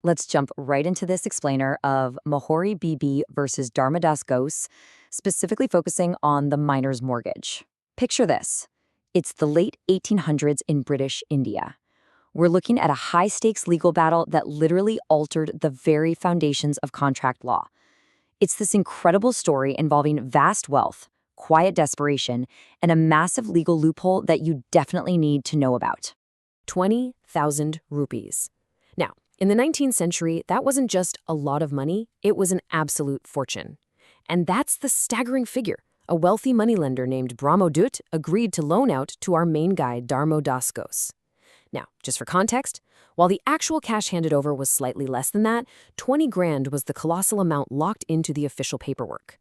Let's jump right into this explainer of Mohori Bibee versus Dharmodas Ghose, specifically focusing on the miner's mortgage. Picture this. It's the late 1800s in British India. We're looking at a high-stakes legal battle that literally altered the very foundations of contract law. It's this incredible story involving vast wealth, quiet desperation, and a massive legal loophole that you definitely need to know about. 20,000 rupees. Now, in the 19th century, that wasn't just a lot of money, it was an absolute fortune. And that's the staggering figure. A wealthy moneylender named Dut agreed to loan out to our main guy, Dharmodas Ghose. Now, just for context, while the actual cash handed over was slightly less than that, 20 grand was the colossal amount locked into the official paperwork.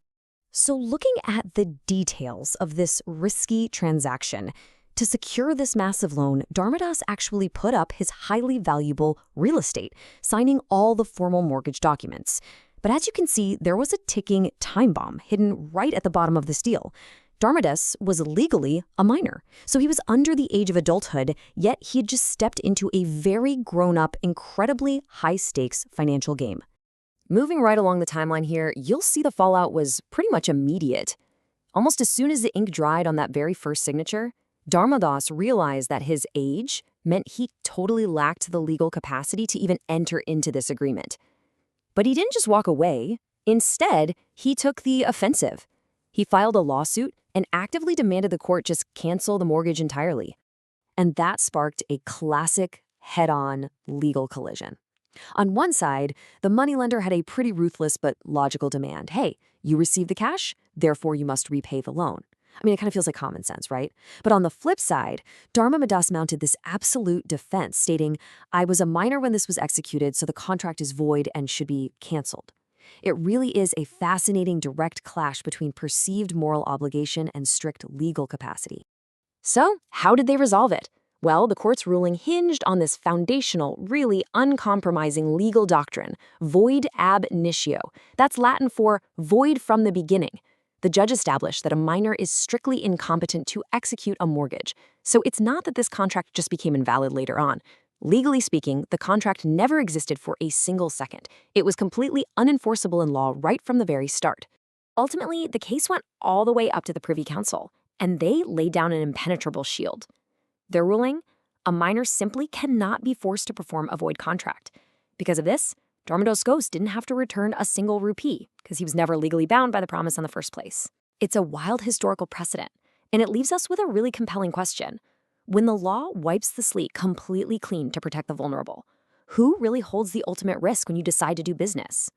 So looking at the details of this risky transaction, to secure this massive loan, Dharmodas actually put up his highly valuable real estate, signing all the formal mortgage documents. But as you can see, there was a ticking time bomb hidden right at the bottom of this deal. Dharmodas was legally a minor, so he was under the age of adulthood, yet he had just stepped into a very grown-up, incredibly high-stakes financial game. Moving right along the timeline here, you'll see the fallout was pretty much immediate. Almost as soon as the ink dried on that very first signature, Dharmodas realized that his age meant he totally lacked the legal capacity to even enter into this agreement. But he didn't just walk away. Instead, he took the offensive. He filed a lawsuit and actively demanded the court just cancel the mortgage entirely. And that sparked a classic head-on legal collision. On one side, the moneylender had a pretty ruthless but logical demand. Hey, you received the cash, therefore you must repay the loan. I mean, it kind of feels like common sense, right? But on the flip side, Dharmodas mounted this absolute defense, stating, I was a minor when this was executed, so the contract is void and should be canceled. It really is a fascinating direct clash between perceived moral obligation and strict legal capacity. So, how did they resolve it? Well, the court's ruling hinged on this foundational, really uncompromising legal doctrine, void ab initio. That's Latin for void from the beginning. The judge established that a minor is strictly incompetent to execute a mortgage, so it's not that this contract just became invalid later on. Legally speaking, the contract never existed for a single second. It was completely unenforceable in law right from the very start. Ultimately, the case went all the way up to the Privy Council, and they laid down an impenetrable shield. Their ruling? A minor simply cannot be forced to perform a void contract. Because of this, Dharmodas Ghose didn't have to return a single rupee, because he was never legally bound by the promise in the first place. It's a wild historical precedent, and it leaves us with a really compelling question. When the law wipes the slate completely clean to protect the vulnerable, who really holds the ultimate risk when you decide to do business?